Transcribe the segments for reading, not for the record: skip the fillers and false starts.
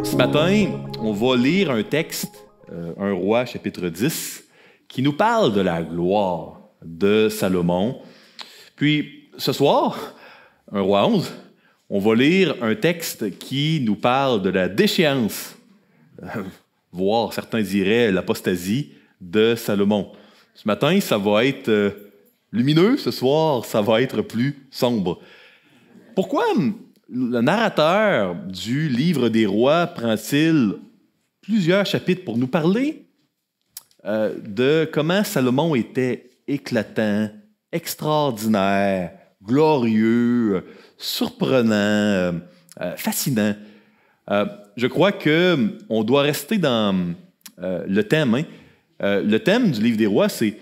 Ce matin, on va lire un texte, 1 Roi, chapitre 10, qui nous parle de la gloire de Salomon. Puis, ce soir, 1 Roi 11, on va lire un texte qui nous parle de la déchéance, voire certains diraient l'apostasie de Salomon. Ce matin, ça va être lumineux, ce soir, ça va être plus sombre. Pourquoi le narrateur du livre des rois prend-il plusieurs chapitres pour nous parler de comment Salomon était éclatant, extraordinaire, glorieux, surprenant, fascinant? Je crois qu'on doit rester dans le thème. Le thème du livre des rois, c'est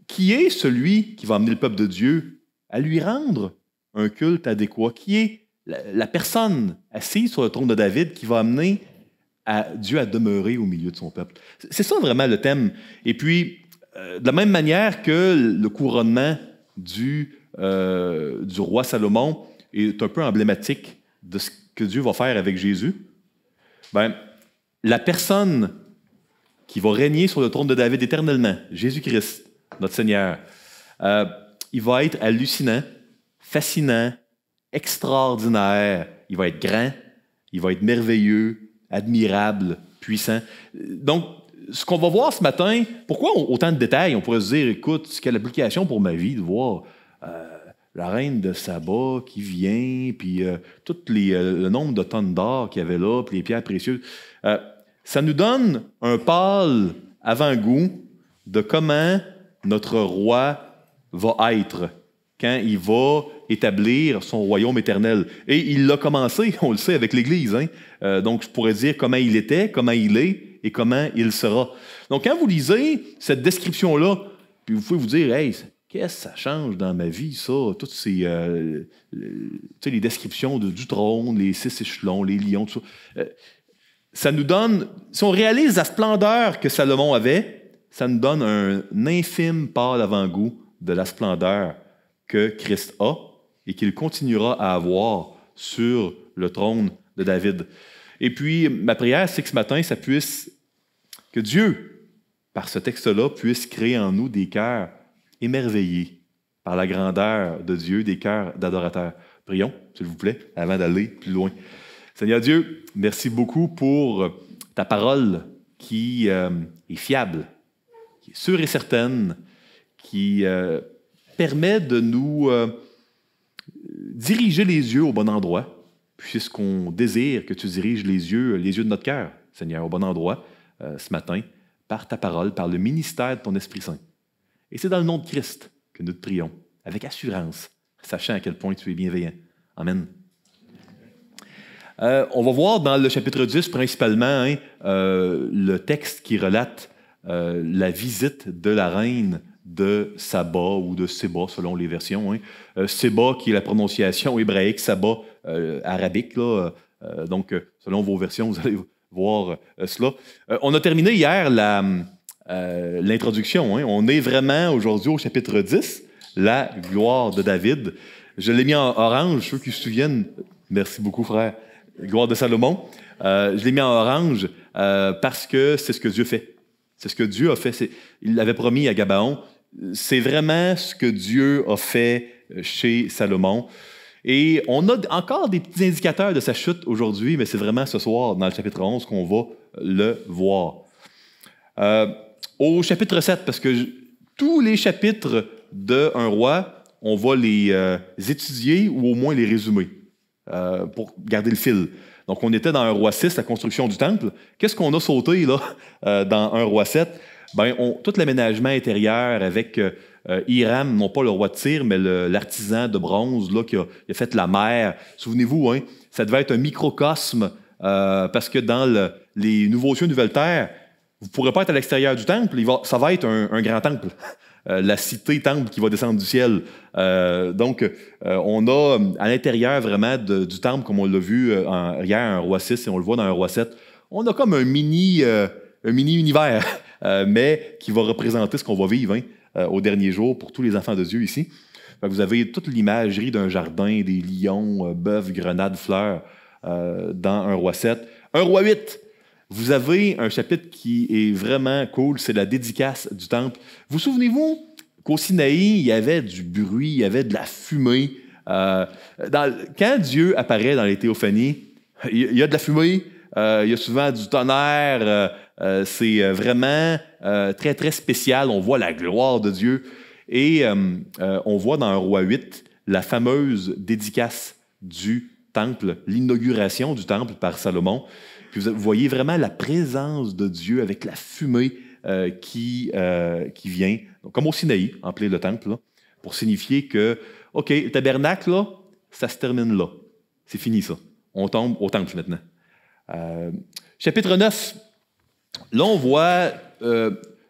qui est celui qui va amener le peuple de Dieu à lui rendre un culte adéquat? Qui est la personne assise sur le trône de David qui va amener Dieu à demeurer au milieu de son peuple? C'est ça vraiment le thème. Et puis, de la même manière que le couronnement du roi Salomon est un peu emblématique de ce que Dieu va faire avec Jésus, bien, la personne qui va régner sur le trône de David éternellement, Jésus-Christ, notre Seigneur, il va être hallucinant, fascinant, extraordinaire, il va être grand, il va être merveilleux, admirable, puissant. Donc, ce qu'on va voir ce matin, pourquoi autant de détails? On pourrait se dire, écoute, quelle application pour ma vie de voir la reine de Saba qui vient, puis tout le nombre de tonnes d'or qu'il y avait là, puis les pierres précieuses. Ça nous donne un pâle avant-goût de comment notre roi va être quand il va établir son royaume éternel. Et il l'a commencé, on le sait, avec l'Église. Donc, je pourrais dire comment il était, comment il est et comment il sera. Donc, quand vous lisez cette description-là, puis vous pouvez vous dire, « Hey, qu'est-ce que ça change dans ma vie, ça? » Toutes ces les descriptions du trône, les 6 échelons, les lions, tout ça. Ça nous donne, si on réalise la splendeur que Salomon avait, ça nous donne un infime pâle avant-goût de la splendeur que Christ a et qu'il continuera à avoir sur le trône de David. Et puis, ma prière, c'est que ce matin, que Dieu, par ce texte-là, puisse créer en nous des cœurs émerveillés par la grandeur de Dieu, des cœurs d'adorateurs. Prions, s'il vous plaît, avant d'aller plus loin. Seigneur Dieu, merci beaucoup pour ta parole qui est fiable, qui est sûre et certaine, qui permet de nous diriger les yeux au bon endroit, puisqu'on désire que tu diriges les yeux de notre cœur, Seigneur, au bon endroit ce matin, par ta parole, par le ministère de ton Esprit Saint. Et c'est dans le nom de Christ que nous te prions, avec assurance, sachant à quel point tu es bienveillant. Amen. On va voir dans le chapitre 10 principalement le texte qui relate la visite de la reine de Saba ou de Séba, selon les versions. Séba, qui est la prononciation hébraïque, Saba, arabique. Là, donc, selon vos versions, vous allez voir cela. On a terminé hier l'introduction. On est vraiment aujourd'hui au chapitre 10, la gloire de David. Je l'ai mis en orange, ceux qui se souviennent. Merci beaucoup, frère. Gloire de Salomon. Je l'ai mis en orange parce que c'est ce que Dieu fait. C'est ce que Dieu a fait. Il l'avait promis à Gabaon. C'est vraiment ce que Dieu a fait chez Salomon. Et on a encore des petits indicateurs de sa chute aujourd'hui, mais c'est vraiment ce soir, dans le chapitre 11, qu'on va le voir. Au chapitre 7, parce que tous les chapitres d'un roi, on va les étudier ou au moins les résumer pour garder le fil. Donc, on était dans 1 Roi 6, la construction du temple. Qu'est-ce qu'on a sauté là, dans 1 Roi 7? Bien, tout l'aménagement intérieur avec Hiram, non pas le roi de Tyr, mais l'artisan de bronze là, qui a fait la mer. Souvenez-vous, ça devait être un microcosme parce que dans les nouveaux cieux, nouvelle terre, vous ne pourrez pas être à l'extérieur du temple, ça va être un grand temple. La cité-temple qui va descendre du ciel. Donc, on a à l'intérieur vraiment du temple, comme on l'a vu hier à 1 Roi 6 et on le voit dans 1 Roi 7, on a comme un mini-univers, mais qui va représenter ce qu'on va vivre au dernier jour pour tous les enfants de Dieu ici. Vous avez toute l'imagerie d'un jardin, des lions, bœufs, grenades, fleurs dans 1 Roi 7. 1 Roi 8, vous avez un chapitre qui est vraiment cool, c'est la dédicace du temple. Vous souvenez-vous qu'au Sinaï, il y avait du bruit, il y avait de la fumée. Quand Dieu apparaît dans les théophanies, il y a de la fumée, il y a souvent du tonnerre, c'est vraiment très, très spécial. On voit la gloire de Dieu. Et on voit dans 1 Roi 8 la fameuse dédicace du temple, l'inauguration du temple par Salomon. Puis vous voyez vraiment la présence de Dieu avec la fumée qui vient, donc, comme au Sinaï, en plein le temple, là, pour signifier que, OK, le tabernacle, là, ça se termine là. C'est fini, ça. On tombe au temple maintenant. Chapitre 9. Là, on voit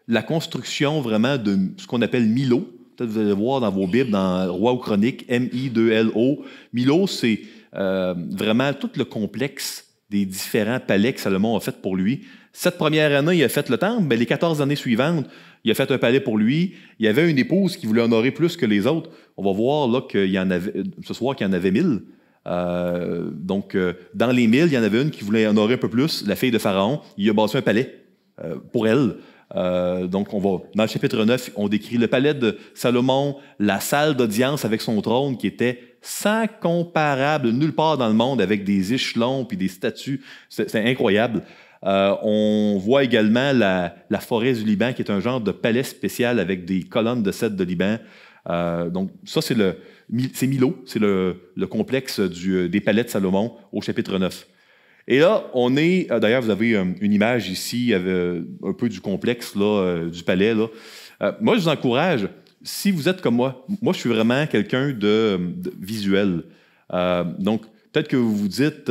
la construction vraiment de ce qu'on appelle Milo. Peut-être vous allez voir dans vos Bibles, dans Roi aux Chroniques, M-I-2-L-O. Milo, c'est vraiment tout le complexe des différents palais que Salomon a fait pour lui. Cette première année, il a fait le temple, mais les 14 années suivantes, il a fait un palais pour lui. Il y avait une épouse qui voulait honorer plus que les autres. On va voir là qu'il y en avait, ce soir qu'il y en avait 1000. Dans les 1000, il y en avait une qui voulait honorer un peu plus, la fille de Pharaon. Il a bâti un palais pour elle. Dans le chapitre 9, on décrit le palais de Salomon, la salle d'audience avec son trône qui était sans comparable nulle part dans le monde, avec des échelons puis des statues. C'est incroyable. On voit également la forêt du Liban, qui est un genre de palais spécial avec des colonnes de cèdre de Liban. Donc ça, c'est Milo, c'est le complexe des palais de Salomon au chapitre 9. Et là, on est... D'ailleurs, vous avez une image ici, un peu du complexe là, du palais. Là. Moi, je vous encourage, si vous êtes comme moi je suis vraiment quelqu'un de visuel. Donc, peut-être que vous vous dites,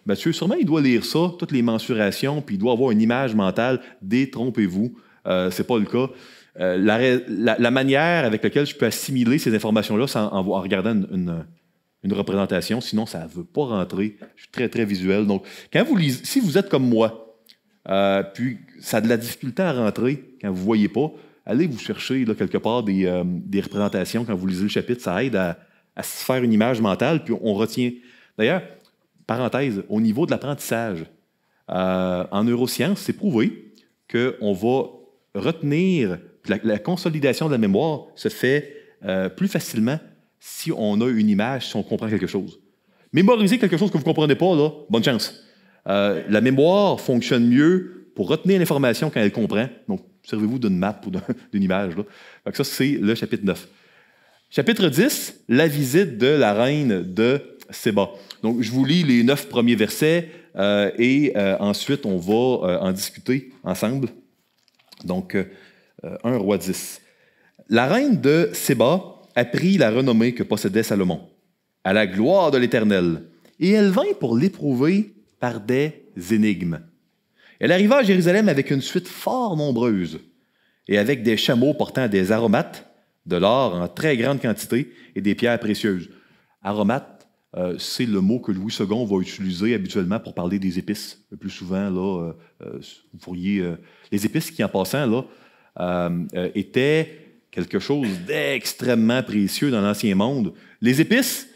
Mathieu, sûrement il doit lire ça, toutes les mensurations, puis il doit avoir une image mentale. Détrompez-vous, c'est pas le cas. La manière avec laquelle je peux assimiler ces informations-là, c'est en regardant une représentation, sinon ça ne veut pas rentrer. Je suis très, très visuel. Donc, quand vous lisez, si vous êtes comme moi, puis ça a de la difficulté à rentrer quand vous ne voyez pas, allez vous chercher là, quelque part des représentations quand vous lisez le chapitre. Ça aide à se faire une image mentale, puis on retient. D'ailleurs, parenthèse, au niveau de l'apprentissage, en neurosciences, c'est prouvé qu'on va retenir, la consolidation de la mémoire se fait plus facilement si on a une image, si on comprend quelque chose. Mémoriser quelque chose que vous ne comprenez pas, là, bonne chance. La mémoire fonctionne mieux pour retenir l'information quand elle comprend. Donc, servez-vous d'une map ou d'une image. Là. Donc ça, c'est le chapitre 9. Chapitre 10, la visite de la reine de Séba. Donc, je vous lis les 9 premiers versets et ensuite, on va en discuter ensemble. Donc, 1 Roi 10. La reine de Séba apprit la renommée que possédait Salomon, à la gloire de l'Éternel, et elle vint pour l'éprouver par des énigmes. Elle arriva à Jérusalem avec une suite fort nombreuse, et avec des chameaux portant des aromates, de l'or en très grande quantité, et des pierres précieuses. Aromates, c'est le mot que Louis II va utiliser habituellement pour parler des épices. Le plus souvent, là, vous pourriez... les épices qui, en passant, là, étaient quelque chose d'extrêmement précieux dans l'Ancien Monde. Les épices,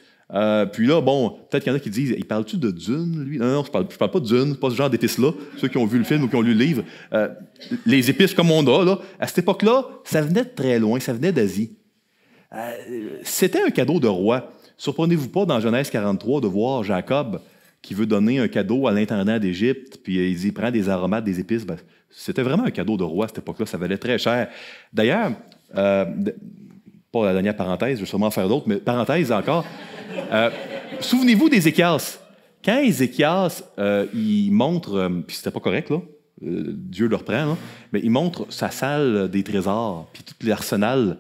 puis là, bon, peut-être qu'il y en a qui disent, il parle-tu de Dune, lui? Non, je parle pas de Dune, pas ce genre d'épices-là, ceux qui ont vu le film ou qui ont lu le livre. Les épices comme on a, là, à cette époque-là, ça venait de très loin, ça venait d'Asie. C'était un cadeau de roi. Surprenez-vous pas, dans Genèse 43, de voir Jacob qui veut donner un cadeau à l'intendant d'Égypte, puis il dit, prends des aromates, des épices. Ben, c'était vraiment un cadeau de roi à cette époque-là, ça valait très cher. D'ailleurs, pas la dernière parenthèse, je vais sûrement en faire d'autres, mais parenthèse encore. Souvenez-vous d'Ézéchias. Quand Ézéchias, il montre, puis c'était pas correct, là, Dieu le reprend, là, mais il montre sa salle des trésors, puis tout l'arsenal.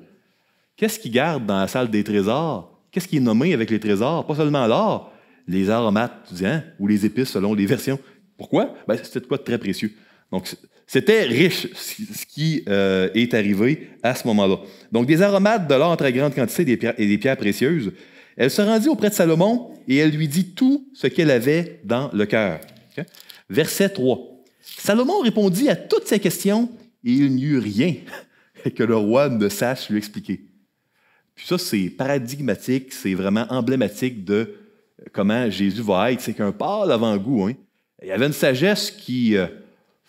Qu'est-ce qu'il garde dans la salle des trésors? Qu'est-ce qui est nommé avec les trésors? Pas seulement l'or, les aromates, ou les épices selon les versions. Pourquoi? Ben, c'était de quoi de très précieux. Donc, c'était riche ce qui est arrivé à ce moment-là. Donc, des aromates, de l'or en très grande quantité et des pierres précieuses. Elle se rendit auprès de Salomon et elle lui dit tout ce qu'elle avait dans le cœur. Okay? Verset 3. Salomon répondit à toutes ces questions et il n'y eut rien que le roi ne sache lui expliquer. Puis ça, c'est paradigmatique, c'est vraiment emblématique de comment Jésus va être. C'est qu'un pâle avant-goût, hein? Il y avait une sagesse qui...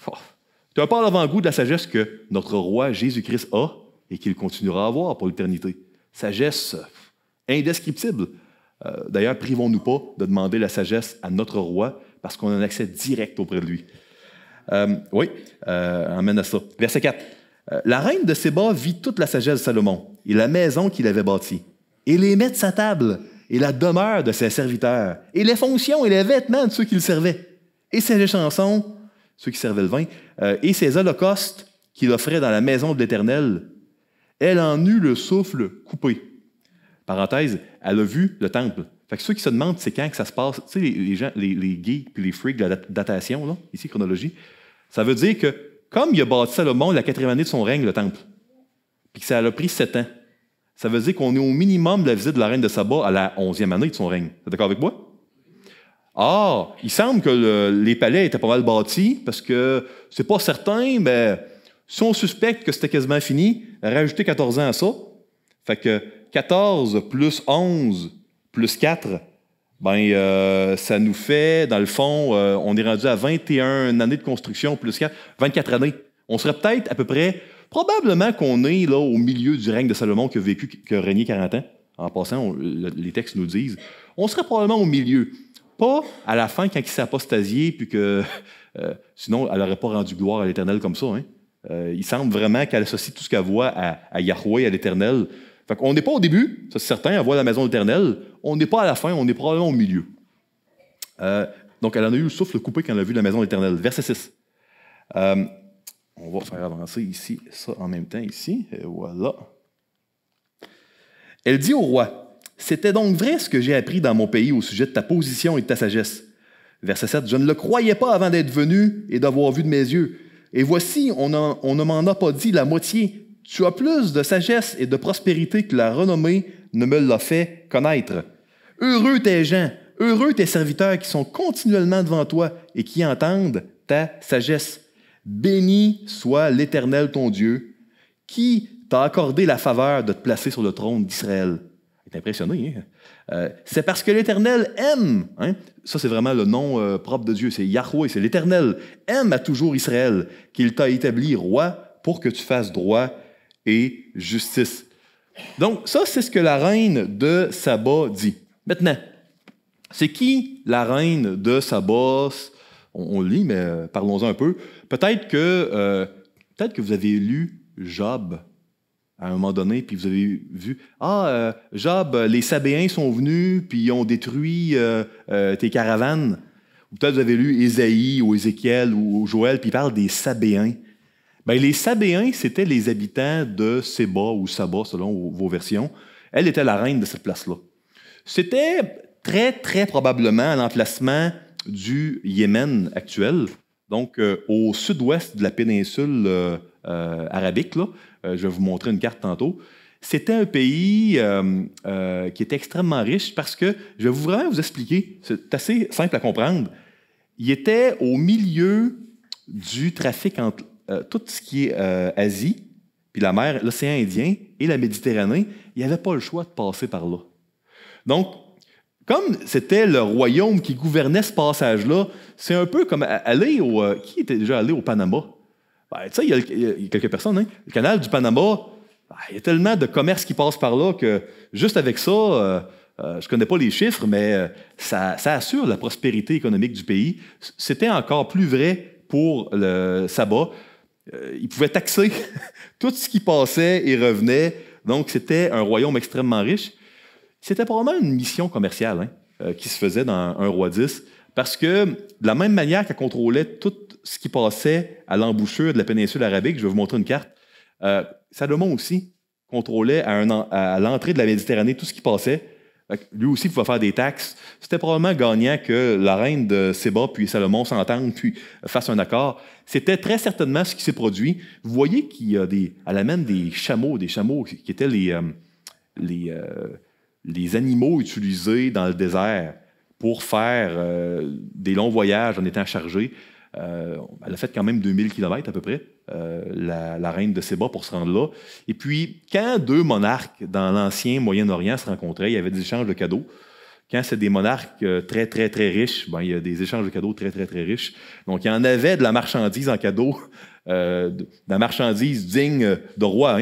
tu n'as pas l'avant-goût de la sagesse que notre roi Jésus-Christ a et qu'il continuera à avoir pour l'éternité. Sagesse indescriptible. D'ailleurs, privons-nous pas de demander la sagesse à notre roi parce qu'on a un accès direct auprès de lui. Emmène à ça. Verset 4. La reine de Séba vit toute la sagesse de Salomon et la maison qu'il avait bâtie, et les mets de sa table, et la demeure de ses serviteurs, et les fonctions et les vêtements de ceux qui le servaient, et ses chansons, ceux qui servaient le vin, et ses holocaustes qu'il offrait dans la maison de l'Éternel. Elle en eut le souffle coupé. Parenthèse, elle a vu le temple. Fait que ceux qui se demandent c'est quand que ça se passe, tu sais, les gens, les geeks puis les freaks de la datation, là, ici, chronologie, ça veut dire que comme il a bâti Salomon la 4e année de son règne, le temple, puis que ça a pris 7 ans, ça veut dire qu'on est au minimum de la visite de la reine de Saba à la 11e année de son règne. Vous êtes d'accord avec moi? Or, il semble que les palais étaient pas mal bâtis, parce que c'est pas certain, mais si on suspecte que c'était quasiment fini, rajouter 14 ans à ça, fait que 14 plus 11 plus 4, ça nous fait, dans le fond, on est rendu à 21 années de construction plus 4, 24 années. On serait peut-être à peu près, probablement qu'on est là au milieu du règne de Salomon qui a régné 40 ans. En passant, les textes nous disent. On serait probablement au milieu. Pas à la fin quand il s'est apostasié, puis que sinon, elle n'aurait pas rendu gloire à l'Éternel comme ça. Il semble vraiment qu'elle associe tout ce qu'elle voit à Yahweh, à l'Éternel. Fait qu'on n'est pas au début, ça c'est certain, elle voit la maison de l'Éternel. On n'est pas à la fin, on est probablement au milieu. Donc, elle en a eu le souffle coupé quand elle a vu la maison de l'Éternel. Verset 6. On va faire avancer ici, ça en même temps ici. Et voilà. Elle dit au roi, « C'était donc vrai ce que j'ai appris dans mon pays au sujet de ta position et de ta sagesse. » Verset 7. « Je ne le croyais pas avant d'être venu et d'avoir vu de mes yeux. Et voici, on ne m'en a pas dit la moitié. Tu as plus de sagesse et de prospérité que la renommée ne me l'a fait connaître. Heureux tes gens, heureux tes serviteurs qui sont continuellement devant toi et qui entendent ta sagesse. Béni soit l'Éternel ton Dieu, qui t'a accordé la faveur de te placer sur le trône d'Israël. » C'est impressionné, hein? C'est parce que l'Éternel aime, hein? Ça c'est vraiment le nom propre de Dieu, c'est Yahweh, c'est l'Éternel, aime à toujours Israël, qu'il t'a établi roi pour que tu fasses droit et justice. Donc, ça, c'est ce que la reine de Saba dit. Maintenant, c'est qui la reine de Saba? On lit, mais parlons-en un peu. Peut-être que vous avez lu Job à un moment donné, puis vous avez vu, Job, les Sabéens sont venus, puis ils ont détruit tes caravanes. Ou peut-être vous avez lu Ésaïe ou Ézéchiel ou Joël, puis il parle des Sabéens. Les Sabéens, c'était les habitants de Séba ou Saba, selon vos versions. Elle était la reine de cette place-là. C'était très, très probablement à l'emplacement du Yémen actuel, donc au sud-ouest de la péninsule arabique. Là. Je vais vous montrer une carte tantôt. C'était un pays qui était extrêmement riche parce que, je vais vraiment vous expliquer, c'est assez simple à comprendre. Il était au milieu du trafic entre tout ce qui est Asie, puis la mer, l'océan Indien et la Méditerranée. Il n'y avait pas le choix de passer par là. Donc, comme c'était le royaume qui gouvernait ce passage-là, c'est un peu comme aller au... qui était déjà allé au Panama? Tu sais, il y a quelques personnes, hein? Le canal du Panama, il y a tellement de commerce qui passe par là que juste avec ça, je ne connais pas les chiffres, mais ça assure la prospérité économique du pays. C'était encore plus vrai pour le Saba. Ils pouvaient taxer tout ce qui passait et revenait. Donc, c'était un royaume extrêmement riche. C'était probablement une mission commerciale qui se faisait dans un roi 10, parce que de la même manière qu'elle contrôlait tout ce qui passait à l'embouchure de la péninsule arabique, je vais vous montrer une carte, Salomon aussi contrôlait à l'entrée de la Méditerranée tout ce qui passait. Lui aussi pouvait faire des taxes. C'était probablement gagnant que la reine de Séba puis Salomon s'entendent puis fassent un accord. C'était très certainement ce qui s'est produit. Vous voyez elle amène des chameaux qui étaient les animaux utilisés dans le désert pour faire des longs voyages en étant chargés. Elle a fait quand même 2000 km à peu près, la reine de Séba, pour se rendre là. Et puis, quand deux monarques dans l'ancien Moyen-Orient se rencontraient, il y avait des échanges de cadeaux. Quand c'est des monarques très, très, très riches, ben, il y a des échanges de cadeaux très, très, très riches. Donc, il y en avait de la marchandise en cadeau, de la marchandise digne de roi.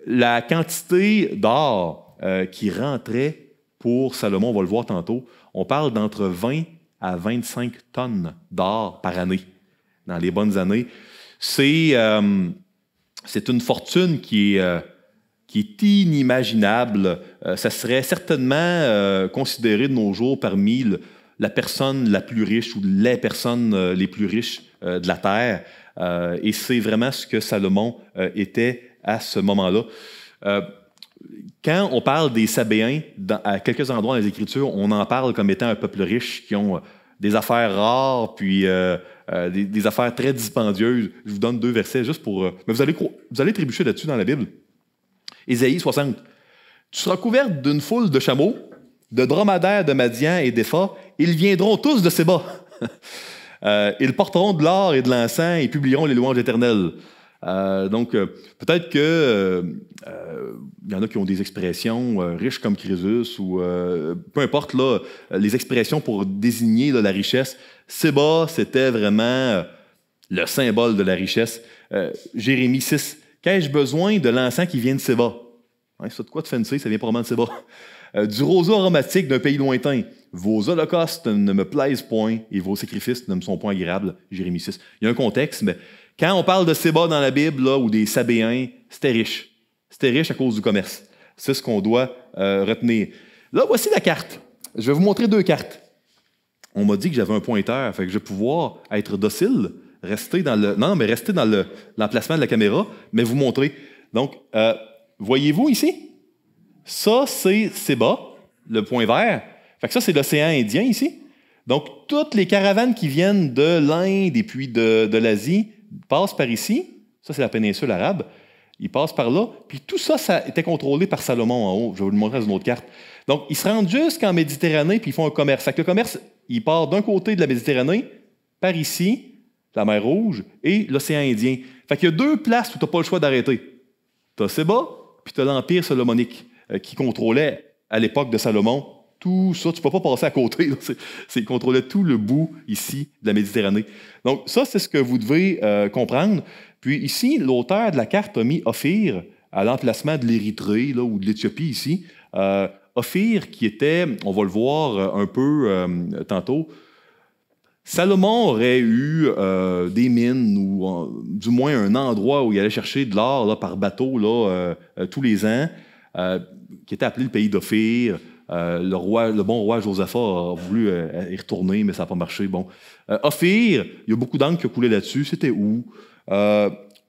La quantité d'or qui rentrait pour Salomon, on va le voir tantôt, on parle d'entre 20 à 25 tonnes d'or par année, dans les bonnes années. C'est une fortune qui est inimaginable. Ça serait certainement considéré de nos jours parmi la personne la plus riche ou les personnes les plus riches de la terre. Et c'est vraiment ce que Salomon était à ce moment-là. Quand on parle des Sabéens, à quelques endroits dans les Écritures, on en parle comme étant un peuple riche qui ont des affaires rares, puis des affaires très dispendieuses. Je vous donne 2 versets juste pour... mais vous allez trébucher là-dessus dans la Bible. Ésaïe 60. « Tu seras couverte d'une foule de chameaux, de dromadaires de Madian et d'Épha. Ils viendront tous de Séba. Ils porteront de l'or et de l'encens et publieront les louanges éternelles. » Donc, peut-être que il y en a qui ont des expressions riches comme Crésus ou peu importe là, les expressions pour désigner là, la richesse. Séba, c'était vraiment le symbole de la richesse. Jérémie 6. Qu'ai-je besoin de l'encens qui vient de Séba? Hein, ça de quoi de fancy? Ça vient probablement de Séba. Du roseau aromatique d'un pays lointain. Vos holocaustes ne me plaisent point et vos sacrifices ne me sont point agréables. Jérémie 6. Il y a un contexte, mais quand on parle de Séba dans la Bible, là, ou des Sabéens, c'était riche. C'était riche à cause du commerce. C'est ce qu'on doit retenir. Là, voici la carte. Je vais vous montrer 2 cartes. On m'a dit que j'avais un pointeur, fait que je vais pouvoir être docile, rester dans l'emplacement de la caméra, mais vous montrer. Donc, voyez-vous ici? Ça, c'est Séba, le point vert. Fait que ça, c'est l'océan Indien ici. Donc, toutes les caravanes qui viennent de l'Inde et puis de l'Asie passent par ici. Ça, c'est la péninsule arabe. Ils passent par là. Puis tout ça, ça était contrôlé par Salomon en haut. Je vais vous le montrer dans une autre carte. Donc, ils se rendent jusqu'en Méditerranée puis ils font un commerce. Fait que le commerce, il part d'un côté de la Méditerranée, par ici, la mer Rouge, et l'océan Indien. Fait qu'il y a 2 places où tu n'as pas le choix d'arrêter. Tu as Séba, puis tu as l'Empire solomonique qui contrôlait, à l'époque de Salomon, tout ça. Tu ne peux pas passer à côté. Il contrôlait tout le bout, ici, de la Méditerranée. Donc, ça, c'est ce que vous devez comprendre. Puis ici, l'auteur de la carte a mis Ophir à l'emplacement de l'Érythrée ou de l'Éthiopie ici. Ophir qui était, on va le voir un peu tantôt, Salomon aurait eu des mines ou du moins un endroit où il allait chercher de l'or là, par bateau là, tous les ans, qui était appelé le pays d'Ophir. Le bon roi Josaphat a voulu y retourner, mais ça n'a pas marché. Bon. Ophir, il y a beaucoup d'encre qui a coulé là-dessus. C'était où?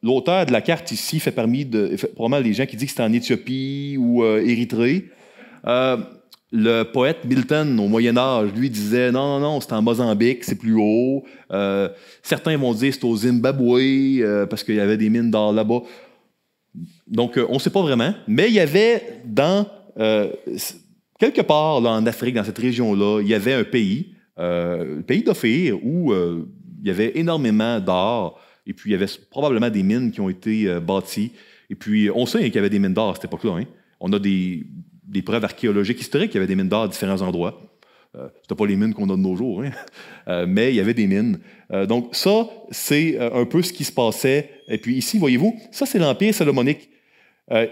L'auteur de la carte ici fait probablement les gens qui disent que c'était en Éthiopie ou Érythrée. Le poète Milton, au Moyen-Âge, lui disait non, c'est en Mozambique, c'est plus haut. Certains vont dire que c'est au Zimbabwe, parce qu'il y avait des mines d'or là-bas. Donc, on ne sait pas vraiment, mais il y avait quelque part là, en Afrique, dans cette région-là, il y avait un pays, le pays d'Ophir, où il y avait énormément d'or, et puis il y avait probablement des mines qui ont été bâties. Et puis, on sait qu'il y avait des mines d'or à cette époque-là. Hein. On a des preuves archéologiques historiques qu'il y avait des mines d'or à différents endroits. Ce n'étaient pas les mines qu'on a de nos jours, hein. Mais il y avait des mines. Donc ça, c'est un peu ce qui se passait. Et puis ici, voyez-vous, ça, c'est l'Empire solomonique.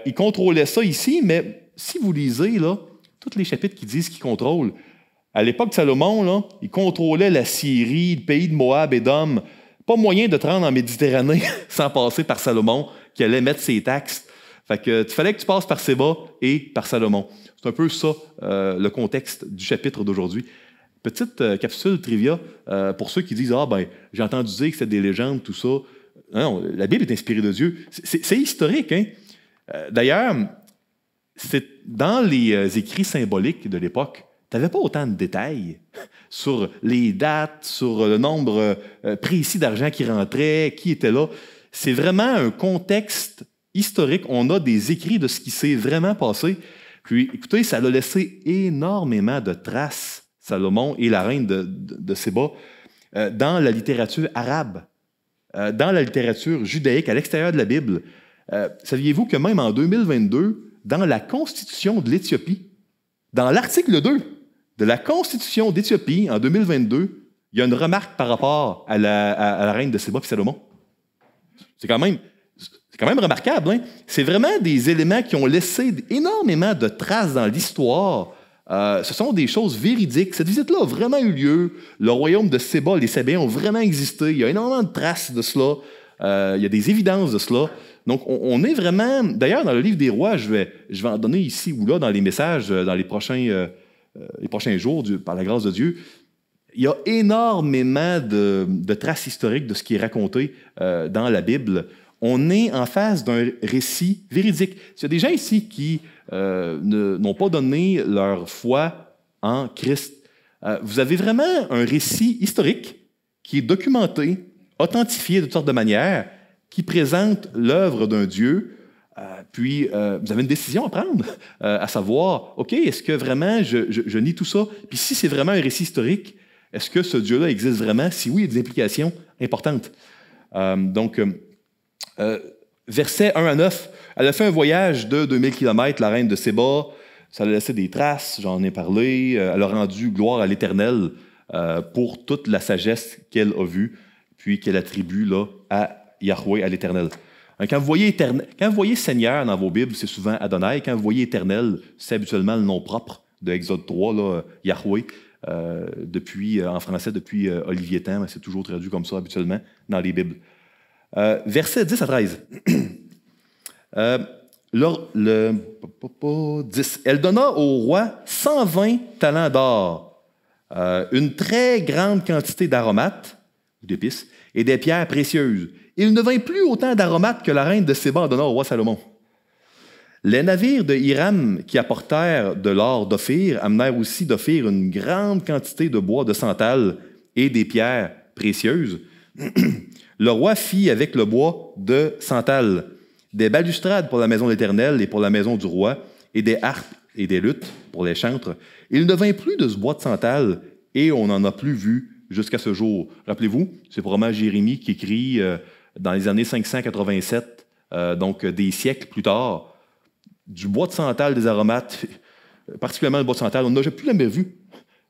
Il contrôlait ça ici, mais si vous lisez là, tous les chapitres qui disent qu'il contrôle, à l'époque de Salomon, là, il contrôlait la Syrie, le pays de Moab et d'Om. Pas moyen de te rendre en Méditerranée sans passer par Salomon, qui allait mettre ses taxes. Fait que il fallait que tu passes par Séba et par Salomon. C'est un peu ça, le contexte du chapitre d'aujourd'hui. Petite capsule trivia pour ceux qui disent « Ah, ben, j'ai entendu dire que c'était des légendes, tout ça. » Non, la Bible est inspirée de Dieu. C'est historique, hein? D'ailleurs, dans les écrits symboliques de l'époque, tu n'avais pas autant de détails sur les dates, sur le nombre précis d'argent qui rentrait, qui était là. C'est vraiment un contexte historique. On a des écrits de ce qui s'est vraiment passé. Puis, écoutez, ça a laissé énormément de traces, Salomon et la reine de Séba, dans la littérature arabe, dans la littérature judaïque, à l'extérieur de la Bible. Saviez-vous que même en 2022, dans la Constitution de l'Éthiopie, dans l'article 2, de la Constitution d'Éthiopie en 2022, il y a une remarque par rapport à la reine de Séba et Salomon. C'est quand même remarquable. Hein? C'est vraiment des éléments qui ont laissé énormément de traces dans l'histoire. Ce sont des choses véridiques. Cette visite-là a vraiment eu lieu. Le royaume de Séba, les Sabéens ont vraiment existé. Il y a énormément de traces de cela. Il y a des évidences de cela. Donc, on est vraiment... D'ailleurs, dans le livre des rois, je vais en donner ici ou là dans les messages, dans les prochains jours, par la grâce de Dieu. Il y a énormément de traces historiques de ce qui est raconté dans la Bible. On est en face d'un récit véridique. Il y a des gens ici qui n'ont pas donné leur foi en Christ. Vous avez vraiment un récit historique qui est documenté, authentifié de toutes sortes de manières, qui présente l'œuvre d'un Dieu. Puis, vous avez une décision à prendre, à savoir, OK, est-ce que vraiment je nie tout ça? Puis si c'est vraiment un récit historique, est-ce que ce Dieu-là existe vraiment? Si oui, il y a des implications importantes. Versets 1 à 9, elle a fait un voyage de 2000 km, la reine de Séba, ça a laissé des traces, j'en ai parlé, elle a rendu gloire à l'Éternel pour toute la sagesse qu'elle a vue, puis qu'elle attribue là, à Yahweh, à l'Éternel. Quand vous voyez Seigneur dans vos Bibles, c'est souvent Adonai. Quand vous voyez Éternel, c'est habituellement le nom propre de Exode 3, là, Yahweh. En français, depuis Olivier Tam, c'est toujours traduit comme ça habituellement dans les Bibles. Versets 10 à 13. 10. Elle donna au roi 120 talents d'or, une très grande quantité d'aromates, ou d'épices, et des pierres précieuses. Il ne vint plus autant d'aromates que la reine de Séba en donna au roi Salomon. Les navires de Hiram qui apportèrent de l'or d'Ophir amenèrent aussi d'Ophir une grande quantité de bois de santal et des pierres précieuses. Le roi fit avec le bois de santal des balustrades pour la maison de l'Éternel et pour la maison du roi, et des harpes et des luttes pour les chantres. Il ne vint plus de ce bois de santal, et on n'en a plus vu jusqu'à ce jour. Rappelez-vous, c'est probablement Jérémie qui écrit dans les années 587, donc des siècles plus tard, du bois de santal, des aromates, particulièrement le bois de santal, on n'a plus jamais vu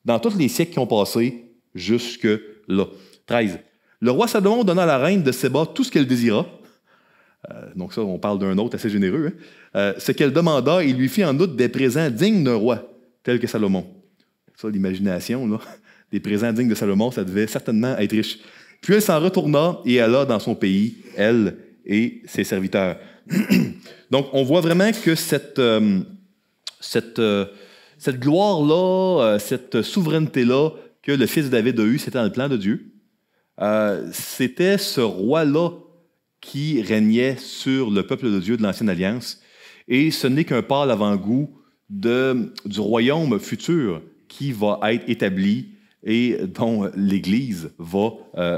dans tous les siècles qui ont passé jusque-là. 13. Le roi Salomon donna à la reine de Séba tout ce qu'elle désira. Donc ça, on parle d'un autre assez généreux. Hein? Ce qu'elle demanda, il lui fit en outre des présents dignes d'un roi, tel que Salomon. Ça, l'imagination, là, des présents dignes de Salomon, ça devait certainement être riche. Puis elle s'en retourna et alla dans son pays, elle et ses serviteurs. Donc, on voit vraiment que cette gloire-là, cette souveraineté-là que le fils de David a eue, c'était dans le plan de Dieu. C'était ce roi-là qui régnait sur le peuple de Dieu de l'Ancienne Alliance. Et ce n'est qu'un pâle avant-goût du royaume futur qui va être établi et dont l'Église va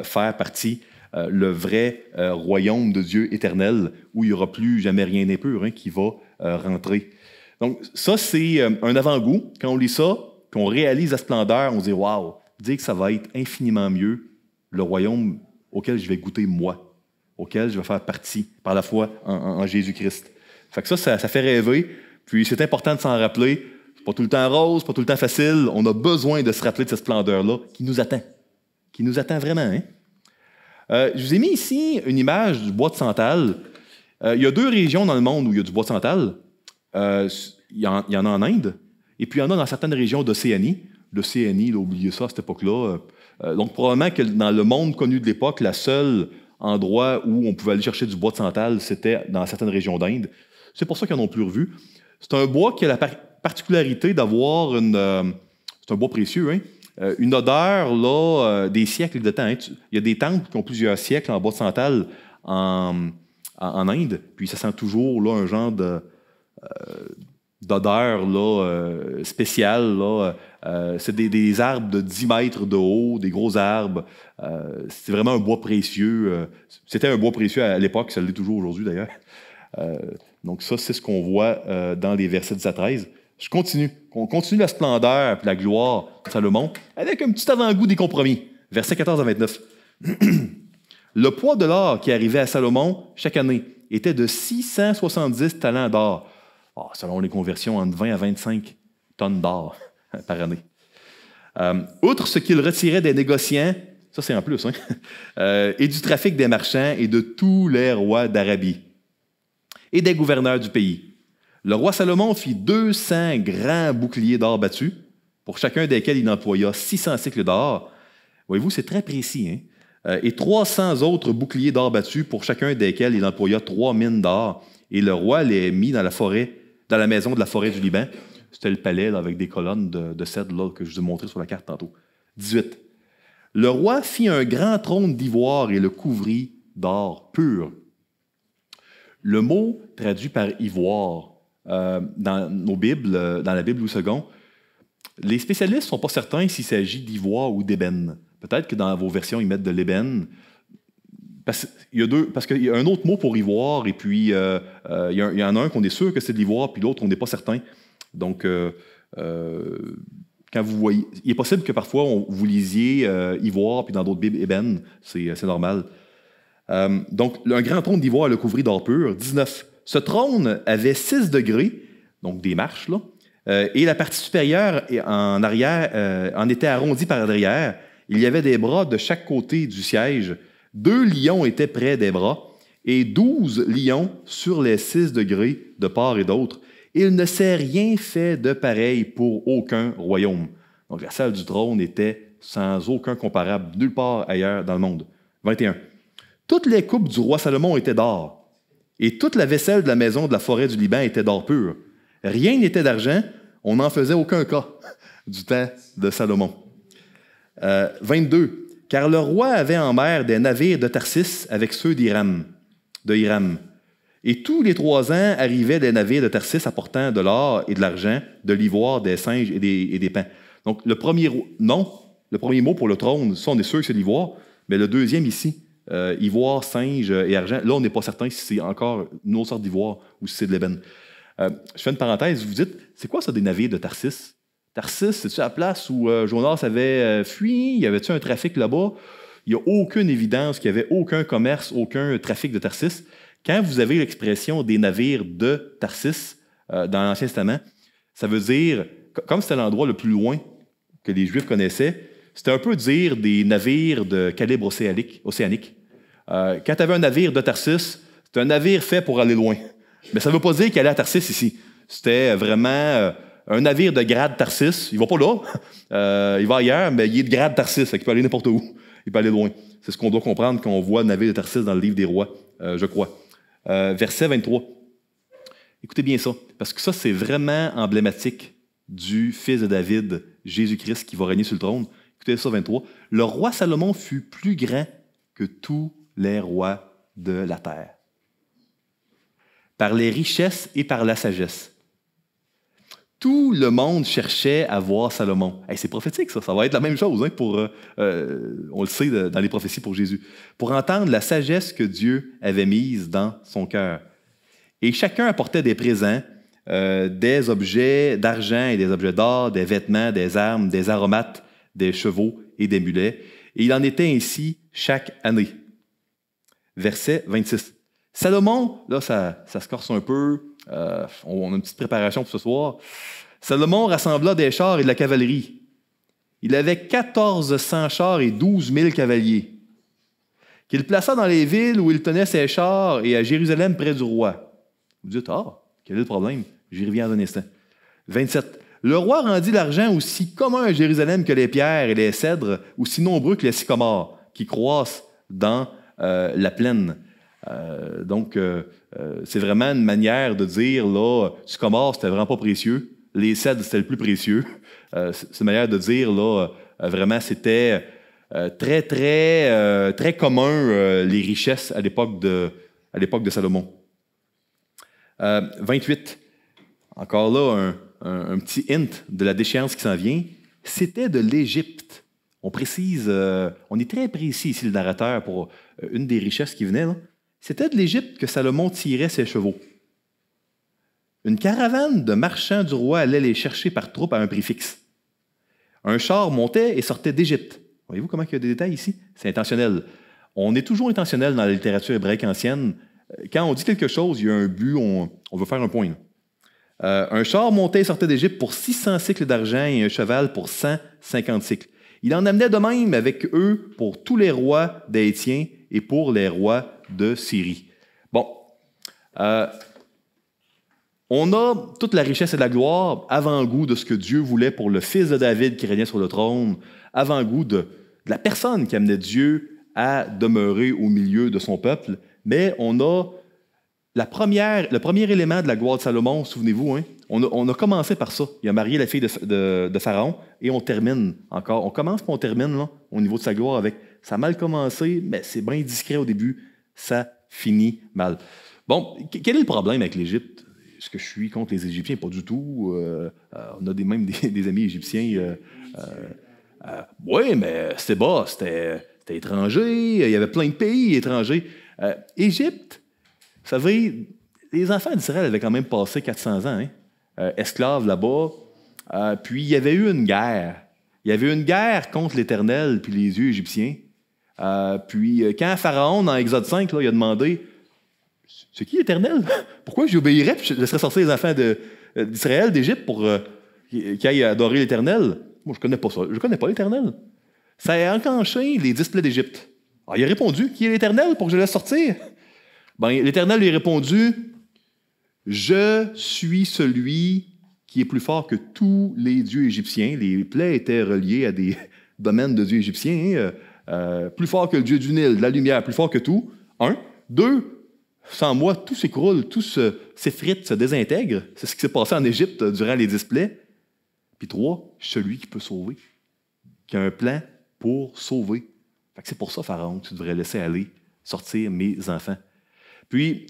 faire partie. Le vrai royaume de Dieu éternel, où il n'y aura plus jamais rien d'impur qui va rentrer. Donc, ça, c'est un avant-goût. Quand on lit ça, qu'on réalise la splendeur, on se dit « Wow! » Dire que ça va être infiniment mieux, le royaume auquel je vais goûter moi, auquel je vais faire partie par la foi en Jésus-Christ. Fait que ça fait rêver, puis c'est important de s'en rappeler. C'est pas tout le temps rose, pas tout le temps facile. On a besoin de se rappeler de cette splendeur-là qui nous attend vraiment, hein? Je vous ai mis ici une image du bois de santal. Il y a 2 régions dans le monde où il y a du bois de santal. Il y en a en Inde, et puis il y en a dans certaines régions d'Océanie. L'Océanie, oubliez ça à cette époque-là. Donc, probablement que dans le monde connu de l'époque, le seul endroit où on pouvait aller chercher du bois de santal, c'était dans certaines régions d'Inde. C'est pour ça qu'ils n'en ont plus revu. C'est un bois qui a la particularité d'avoir c'est un bois précieux, hein? Une odeur là, des siècles de temps. Hein. Il y a des temples qui ont plusieurs siècles en bois de santal en Inde, puis ça sent toujours là, un genre d'odeur là, spéciale. Là. C'est des arbres de 10 mètres de haut, des gros arbres. C'est vraiment un bois précieux. C'était un bois précieux à l'époque, ça l'est toujours aujourd'hui d'ailleurs. Donc ça, c'est ce qu'on voit dans les versets 10 à 13. Je continue. On continue la splendeur et la gloire de Salomon avec un petit avant-goût des compromis. Versets 14 à 29. Le poids de l'or qui arrivait à Salomon chaque année était de 670 talents d'or. Selon les conversions, entre 20 à 25 tonnes d'or par année. Outre ce qu'il retirait des négociants, ça c'est en plus, hein, et du trafic des marchands et de tous les rois d'Arabie et des gouverneurs du pays. Le roi Salomon fit 200 grands boucliers d'or battus, pour chacun desquels il employa 600 cycles d'or. Voyez-vous, c'est très précis, hein? Et 300 autres boucliers d'or battus, pour chacun desquels il employa 3 mines d'or. Et le roi les mit dans la forêt, dans la maison de la forêt du Liban. C'était le palais là, avec des colonnes de cèdre là, que je vous ai montré sur la carte tantôt. 18. Le roi fit un grand trône d'ivoire et le couvrit d'or pur. Le mot traduit par ivoire dans nos Bibles, dans la Bible Louis II, les spécialistes ne sont pas certains s'il s'agit d'ivoire ou d'ébène. Peut-être que dans vos versions, ils mettent de l'ébène. Parce qu'il y a un autre mot pour ivoire, et puis il y en a un qu'on est sûr que c'est de l'ivoire, puis l'autre, on n'est pas certain. Donc, quand vous voyez, il est possible que parfois, vous lisiez ivoire, puis dans d'autres Bibles, ébène. C'est normal. Donc, un grand trône d'ivoire le couvrit d'or pur. 19. Ce trône avait 6 degrés, donc des marches, là, et la partie supérieure en arrière en était arrondie par derrière. Il y avait des bras de chaque côté du siège. 2 lions étaient près des bras et 12 lions sur les 6 degrés de part et d'autre. Il ne s'est rien fait de pareil pour aucun royaume. Donc, la salle du trône était sans aucun comparable nulle part ailleurs dans le monde. 21. Toutes les coupes du roi Salomon étaient d'or, et toute la vaisselle de la maison de la forêt du Liban était d'or pur. Rien n'était d'argent, on n'en faisait aucun cas du temps de Salomon. 22. Car le roi avait en mer des navires de Tarsis avec ceux de Hiram. Et tous les 3 ans arrivaient des navires de Tarsis apportant de l'or et de l'argent, de l'ivoire, des singes et des pains. Donc, le premier mot pour le trône, ça, on est sûr que c'est l'ivoire, mais le deuxième ici, ivoire, singe et argent, là, on n'est pas certain si c'est encore une autre sorte d'ivoire ou si c'est de l'ébène. Je fais une parenthèse, vous dites, c'est quoi ça des navires de Tarsis? Tarsis, c'est-tu la place où Jonas avait fui? Y avait-tu un trafic là-bas? Il n'y a aucune évidence qu'il n'y avait aucun commerce, aucun trafic de Tarsis. Quand vous avez l'expression des navires de Tarsis dans l'Ancien Testament, ça veut dire, comme c'était l'endroit le plus loin que les Juifs connaissaient, c'était un peu dire des navires de calibre océanique. Quand tu avais un navire de Tarsis, c'était un navire fait pour aller loin. Mais ça ne veut pas dire qu'il allait à Tarsis ici. C'était vraiment un navire de grade Tarsis. Il ne va pas là, il va ailleurs, mais il est de grade Tarsis, il peut aller n'importe où. Il peut aller loin. C'est ce qu'on doit comprendre quand on voit le navire de Tarsis dans le livre des rois, je crois. Verset 23. Écoutez bien ça, parce que ça, c'est vraiment emblématique du fils de David, Jésus-Christ, qui va régner sur le trône. Écoutez ça, 23. Le roi Salomon fut plus grand que tous les rois de la terre, par les richesses et par la sagesse. Tout le monde cherchait à voir Salomon. Hey, c'est prophétique, ça va être la même chose, hein, on le sait dans les prophéties pour Jésus, pour entendre la sagesse que Dieu avait mise dans son cœur. Et chacun apportait des présents, des objets d'argent et des objets d'or, des vêtements, des armes, des aromates, des chevaux et des mulets. Et il en était ainsi chaque année. Verset 26. Salomon, là, ça se corse un peu. On a une petite préparation pour ce soir. Salomon rassembla des chars et de la cavalerie. Il avait 1400 chars et 12 000 cavaliers, qu'il plaça dans les villes où il tenait ses chars et à Jérusalem près du roi. Vous dites, quel est le problème? J'y reviens dans un instant. 27. Le roi rendit l'argent aussi commun à Jérusalem que les pierres et les cèdres, aussi nombreux que les sycomores qui croissent dans la plaine. Donc, c'est vraiment une manière de dire, là, sycomore, c'était vraiment pas précieux. Les cèdres, c'était le plus précieux. C'est une manière de dire, là, vraiment, c'était très, très, très commun, les richesses à l'époque de Salomon. 28. Encore là, un petit hint de la déchéance qui s'en vient. C'était de l'Égypte. On précise, on est très précis ici, le narrateur, pour une des richesses qui venait, là. C'était de l'Égypte que Salomon tirait ses chevaux. Une caravane de marchands du roi allait les chercher par troupes à un prix fixe. Un char montait et sortait d'Égypte. Voyez-vous comment il y a des détails ici? C'est intentionnel. On est toujours intentionnel dans la littérature hébraïque ancienne. Quand on dit quelque chose, il y a un but, on veut faire un point. Un char montait et sortait d'Égypte pour 600 cycles d'argent et un cheval pour 150 cycles. Il en amenait de même avec eux pour tous les rois d'Hétiens et pour les rois de Syrie. Bon, on a toute la richesse et la gloire, avant-goût de ce que Dieu voulait pour le fils de David qui régnait sur le trône, avant-goût de la personne qui amenait Dieu à demeurer au milieu de son peuple, mais on a le premier élément de la gloire de Salomon, souvenez-vous, hein? On a commencé par ça. Il a marié la fille de Pharaon et on termine encore. On commence puis on termine là, au niveau de sa gloire avec « ça a mal commencé, mais c'est bien discret au début, ça finit mal ». Bon, quel est le problème avec l'Égypte? Est-ce que je suis contre les Égyptiens? Pas du tout. On a même des amis égyptiens. Oui, mais c'était bas, c'était étranger. Il y avait plein de pays étrangers. Égypte, vous savez, les enfants d'Israël avaient quand même passé 400 ans, hein, esclaves là-bas. Puis il y avait eu une guerre. Il y avait eu une guerre contre l'Éternel puis les dieux égyptiens. Puis quand Pharaon, dans Exode 5, là, il a demandé « C'est qui l'Éternel? Pourquoi j'obéirais puis je laisserais sortir les enfants d'Israël, d'Égypte, pour qu'ils aillent adorer l'Éternel? » Moi, je ne connais pas ça. Je ne connais pas l'Éternel. Ça a enclenché les 10 plaies d'Égypte. Alors, il a répondu « Qui est l'Éternel pour que je le laisse sortir? » Ben, l'Éternel lui a répondu « Je suis celui qui est plus fort que tous les dieux égyptiens. » Les plaies étaient reliées à des domaines de dieux égyptiens. Plus fort que le dieu du Nil, de la lumière, plus fort que tout. 1. 2. Sans moi, tout s'écroule, tout s'effrite, se désintègre. C'est ce qui s'est passé en Égypte durant les 10 plaies. Puis 3. Celui qui peut sauver, qui a un plan pour sauver. Fait que c'est pour ça, Pharaon, tu devrais laisser aller, sortir mes enfants. Puis,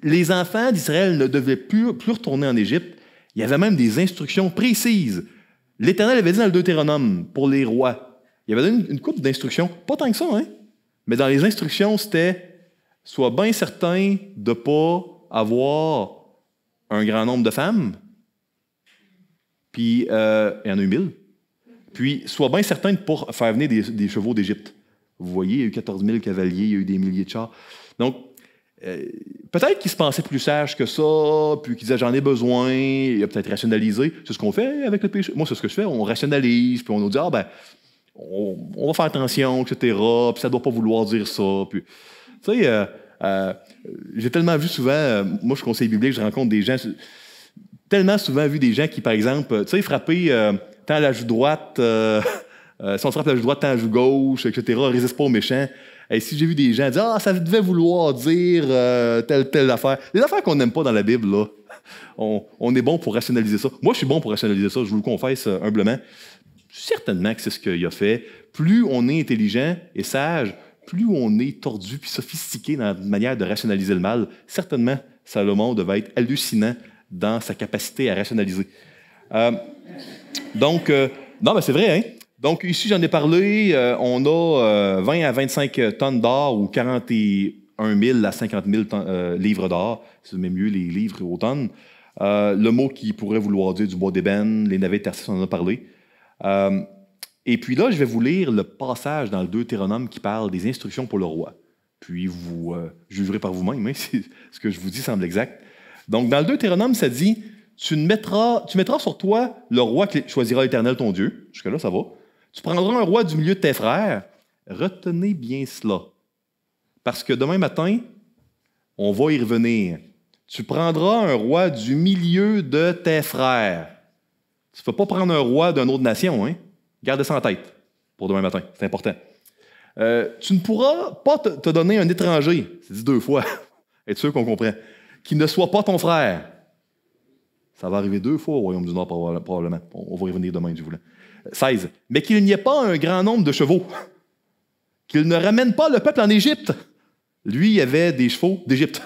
les enfants d'Israël ne devaient plus retourner en Égypte. Il y avait même des instructions précises. L'Éternel avait dit dans le Deutéronome, pour les rois, il y avait donné une couple d'instructions, pas tant que ça, hein? Mais dans les instructions, c'était « Sois bien certain de ne pas avoir un grand nombre de femmes. » Puis, il y en a eu 1000. Puis, sois bien certain de ne pas faire venir des chevaux d'Égypte. Vous voyez, il y a eu 14 000 cavaliers, il y a eu des milliers de chars. Donc, peut-être qu'il se pensait plus sage que ça, puis qu'il disait j'en ai besoin, il a peut-être rationalisé. C'est ce qu'on fait avec le péché. Moi, c'est ce que je fais, on rationalise, puis on nous dit on va faire attention, etc., puis ça ne doit pas vouloir dire ça. Puis, tu sais, j'ai tellement vu souvent, moi je suis conseiller biblique, je rencontre des gens, tellement souvent vu des gens qui, par exemple, tu sais, frapper tant la joue droite, si on frappe la joue droite, tant la joue gauche, etc., résiste pas aux méchants. Et si j'ai vu des gens dire « Ah, ça devait vouloir dire telle affaire ». Les affaires qu'on n'aime pas dans la Bible, là, on est bon pour rationaliser ça. Moi, je suis bon pour rationaliser ça, je vous le confesse humblement. Certainement que c'est ce qu'il a fait. Plus on est intelligent et sage, plus on est tordu puis sophistiqué dans la manière de rationaliser le mal. Certainement, Salomon devait être hallucinant dans sa capacité à rationaliser. Non, mais c'est vrai, hein? Donc, ici, j'en ai parlé, on a 20 à 25 tonnes d'or ou 41 000 à 50 000 livres d'or. C'est même mieux les livres aux tonnes. Le mot qui pourrait vouloir dire du bois d'ébène, les navets de Tarsis, on en a parlé. Et puis là, je vais vous lire le passage dans le Deutéronome qui parle des instructions pour le roi. Puis vous jugerez par vous-même, hein, si ce que je vous dis semble exact. Donc, dans le Deutéronome, ça dit « Tu mettras sur toi le roi qui choisira l'Éternel ton Dieu. » Jusque-là, ça va. « Tu prendras un roi du milieu de tes frères. » Retenez bien cela. Parce que demain matin, on va y revenir. Tu prendras un roi du milieu de tes frères. Tu ne peux pas prendre un roi d'une autre nation, hein? Gardez ça en tête pour demain matin, c'est important. Tu ne pourras pas te donner un étranger, c'est dit 2 fois, être sûr qu'on comprend, qui ne soit pas ton frère. Ça va arriver 2 fois au Royaume du Nord, probablement. On va y revenir demain, du voulais. 16. Mais qu'il n'y ait pas un grand nombre de chevaux. Qu'il ne ramène pas le peuple en Égypte. Lui, il avait des chevaux d'Égypte.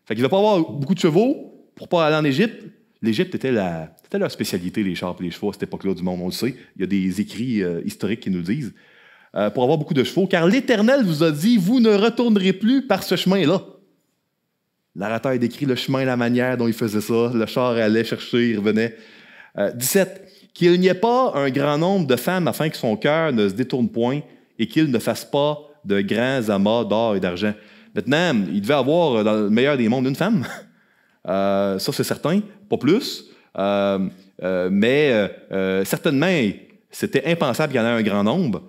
Fait qu'il ne va pas avoir beaucoup de chevaux pour ne pas aller en Égypte. L'Égypte était leur spécialité, les chars et les chevaux à cette époque-là du monde, on le sait. Il y a des écrits historiques qui nous le disent. Pour avoir beaucoup de chevaux, car l'Éternel vous a dit, vous ne retournerez plus par ce chemin-là. L'orateur décrit le chemin, la manière dont il faisait ça. Le char allait chercher, il revenait. 17. Qu'il n'y ait pas un grand nombre de femmes afin que son cœur ne se détourne point et qu'il ne fasse pas de grands amas d'or et d'argent. Maintenant, il devait avoir, dans le meilleur des mondes, une femme. Ça, c'est certain, pas plus. Mais certainement, c'était impensable qu'il y en ait un grand nombre.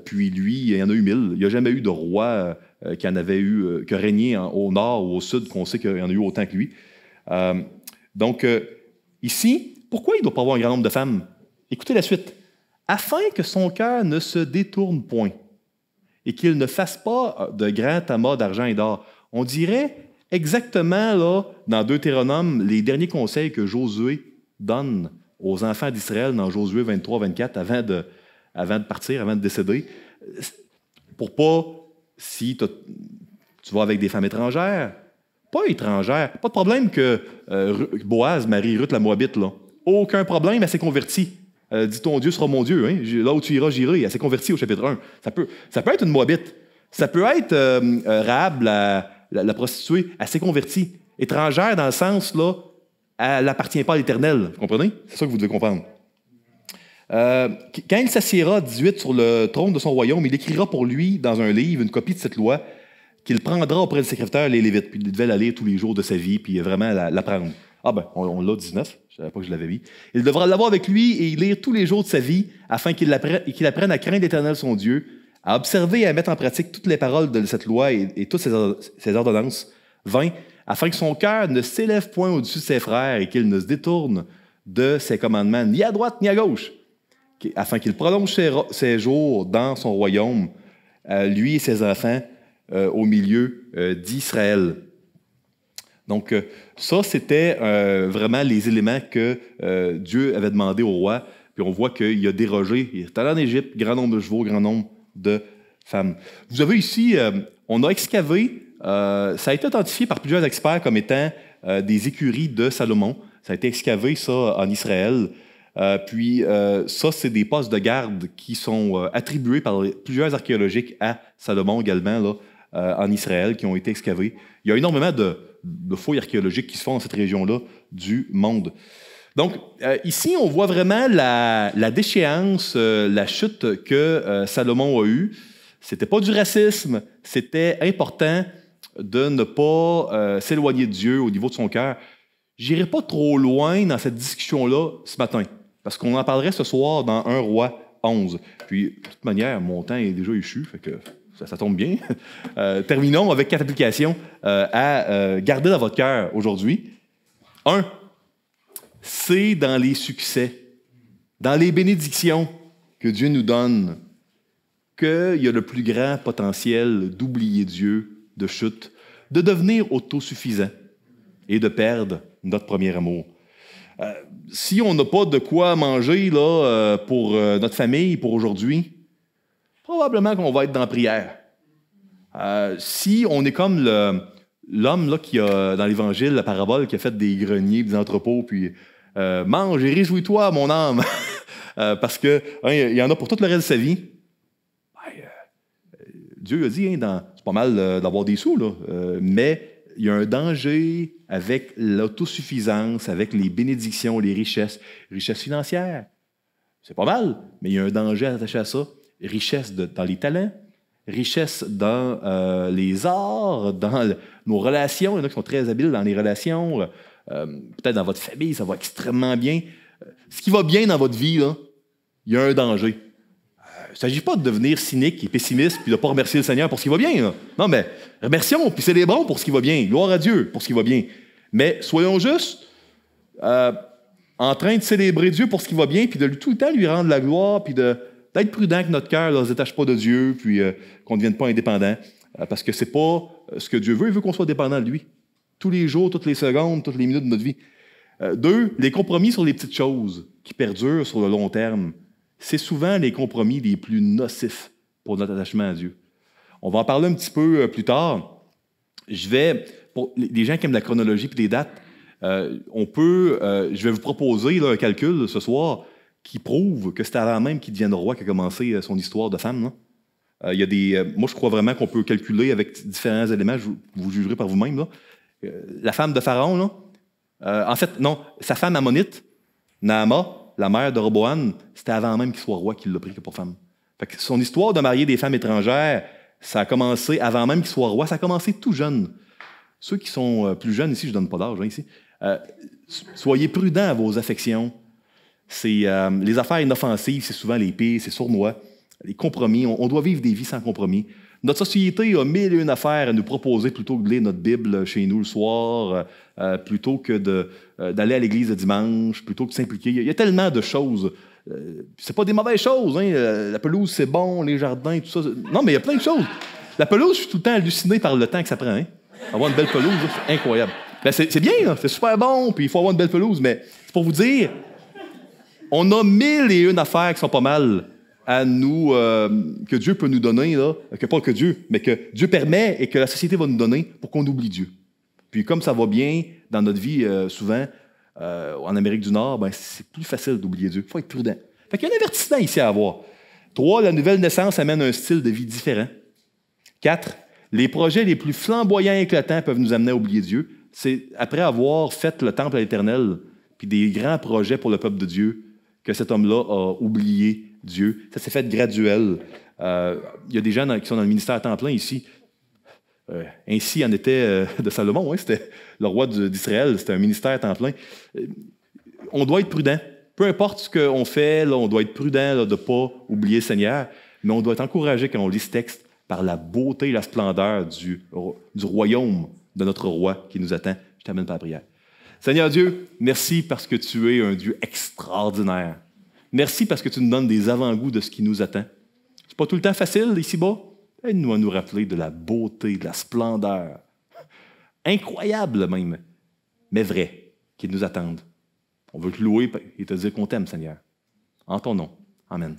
Puis lui, il y en a eu 1000. Il n'y a jamais eu de roi qui en avait eu, qui a régné au nord ou au sud, qu'on sait qu'il y en a eu autant que lui. Donc, ici, pourquoi il ne doit pas avoir un grand nombre de femmes? Écoutez la suite. Afin que son cœur ne se détourne point et qu'il ne fasse pas de grands tamas d'argent et d'or. On dirait exactement, là, dans Deutéronome, les derniers conseils que Josué donne aux enfants d'Israël dans Josué 23-24 avant de partir, avant de décéder. Pour pas, si tu vas avec des femmes étrangères, pas étrangères, pas de problème que Boaz marie Ruth la Moabite, là. Aucun problème, elle s'est convertie. Dit ton Dieu sera mon Dieu. Hein? Là où tu iras, j'irai. Elle s'est convertie au chapitre 1. Ça peut être une Moabite. Ça peut être Rahab, la prostituée. Elle s'est convertie. Étrangère dans le sens, là, elle n'appartient pas à l'Éternel. Vous comprenez? C'est ça que vous devez comprendre. Quand il s'assiera, 18, sur le trône de son royaume, il écrira pour lui, dans un livre, une copie de cette loi qu'il prendra auprès des sacrificateurs, les Lévites. Puis il devait la lire tous les jours de sa vie, puis vraiment l'apprendre. Ah ben, on l'a 19. Je ne savais pas que je l'avais mis. Il devra l'avoir avec lui et lire tous les jours de sa vie afin qu'il apprenne à craindre l'Éternel son Dieu, à observer et à mettre en pratique toutes les paroles de cette loi et toutes ses ordonnances. 20. Afin que son cœur ne s'élève point au-dessus de ses frères et qu'il ne se détourne de ses commandements ni à droite ni à gauche, afin qu'il prolonge ses jours dans son royaume, lui et ses enfants, au milieu d'Israël. Donc, ça, c'était vraiment les éléments que Dieu avait demandé au roi. Puis on voit qu'il a dérogé. Il est allé en Égypte, grand nombre de chevaux, grand nombre de femmes. Vous avez ici, on a excavé, ça a été authentifié par plusieurs experts comme étant des écuries de Salomon. Ça a été excavé, ça, en Israël. Puis ça, c'est des postes de garde qui sont attribués par plusieurs archéologiques à Salomon également, là, en Israël, qui ont été excavés. Il y a énormément de fouilles archéologiques qui se font dans cette région-là du monde. Donc, ici, on voit vraiment la déchéance, la chute que Salomon a eue. C'était pas du racisme, c'était important de ne pas s'éloigner de Dieu au niveau de son cœur. J'irai pas trop loin dans cette discussion-là ce matin, parce qu'on en parlerait ce soir dans 1 Roi 11. Puis, de toute manière, mon temps est déjà échu, fait que ça tombe bien. Terminons avec 4 applications à garder dans votre cœur aujourd'hui. 1. C'est dans les succès, dans les bénédictions que Dieu nous donne, qu'il y a le plus grand potentiel d'oublier Dieu, de chute, de devenir autosuffisant et de perdre notre premier amour. Si on n'a pas de quoi manger là, pour notre famille, pour aujourd'hui, probablement qu'on va être dans la prière. Si on est comme l'homme là, qui a, dans l'Évangile, la parabole, qui a fait des greniers, des entrepôts, puis mange et réjouis-toi, mon âme, parce que il y en a pour tout le reste de sa vie. Dieu a dit, c'est pas mal d'avoir des sous, là, mais il y a un danger avec l'autosuffisance, avec les bénédictions, les richesses financières. C'est pas mal, mais il y a un danger attaché à ça. Richesse dans les talents, richesse dans les arts, dans nos relations. Il y en a qui sont très habiles dans les relations. Peut-être dans votre famille, ça va extrêmement bien. Ce qui va bien dans votre vie, là, il y a un danger. Il ne s'agit pas de devenir cynique et pessimiste puis de ne pas remercier le Seigneur pour ce qui va bien. Là. Non, mais remercions puis célébrons pour ce qui va bien. Gloire à Dieu pour ce qui va bien. Mais soyons juste en train de célébrer Dieu pour ce qui va bien puis de tout le temps lui rendre la gloire puis d'être prudent que notre cœur ne se détache pas de Dieu puis qu'on ne devienne pas indépendant. Parce que ce n'est pas ce que Dieu veut. Il veut qu'on soit dépendant de lui. Tous les jours, toutes les secondes, toutes les minutes de notre vie. 2, les compromis sur les petites choses qui perdurent sur le long terme. C'est souvent les compromis les plus nocifs pour notre attachement à Dieu. On va en parler un petit peu plus tard. Pour les gens qui aiment la chronologie et les dates, je vais vous proposer là, un calcul ce soir qui prouve que c'est avant même qu'il devienne roi qu'a commencé son histoire de femme. Là. Moi, je crois vraiment qu'on peut calculer avec différents éléments. Vous jugerez par vous-même. Là. La femme de Pharaon, là, en fait, non, sa femme ammonite, Naama, la mère de Roboam, c'était avant même qu'il soit roi qu'il l'a pris que pour femme. Fait que son histoire de marier des femmes étrangères, ça a commencé avant même qu'il soit roi, ça a commencé tout jeune. Ceux qui sont plus jeunes ici, je ne donne pas d'âge ici, soyez prudents à vos affections. Les affaires inoffensives, c'est souvent les pires, c'est sournois. Les compromis, on doit vivre des vies sans compromis. Notre société a mille et une affaires à nous proposer plutôt que de lire notre Bible chez nous le soir, plutôt que d'aller à l'église le dimanche, plutôt que de s'impliquer. Il y a tellement de choses. C'est pas des mauvaises choses. La pelouse, c'est bon, les jardins, tout ça. Non, mais il y a plein de choses. La pelouse, je suis tout le temps halluciné par le temps que ça prend. Avoir une belle pelouse, c'est incroyable. Ben, c'est bien, là, c'est super bon, puis il faut avoir une belle pelouse, mais c'est pour vous dire, on a mille et une affaires qui sont pas mal à nous, que Dieu peut nous donner, là, pas que Dieu, mais que Dieu permet et que la société va nous donner pour qu'on oublie Dieu. Puis comme ça va bien dans notre vie, souvent, en Amérique du Nord, ben, c'est plus facile d'oublier Dieu. Il faut être prudent. Fait qu'il y a un avertissement ici à avoir. 3, la nouvelle naissance amène un style de vie différent. 4, les projets les plus flamboyants et éclatants peuvent nous amener à oublier Dieu. C'est après avoir fait le temple à l'Éternel, puis des grands projets pour le peuple de Dieu, que cet homme-là a oublié Dieu. Ça s'est fait graduel. Il y a des gens qui sont dans le ministère à temps plein ici. Ainsi en était de Salomon, c'était le roi d'Israël, c'était un ministère à temps plein. On doit être prudent. Peu importe ce qu'on fait, là, on doit être prudent là, de ne pas oublier le Seigneur, mais on doit être encouragé quand on lit ce texte par la beauté et la splendeur du royaume de notre roi qui nous attend. Je t'amène par la prière. Seigneur Dieu, merci parce que tu es un Dieu extraordinaire. Merci parce que tu nous donnes des avant-goûts de ce qui nous attend. C'est pas tout le temps facile ici-bas. Aide-nous à nous rappeler de la beauté, de la splendeur, incroyable même, mais vrai, qui nous attendent. On veut te louer et te dire qu'on t'aime, Seigneur. En ton nom. Amen.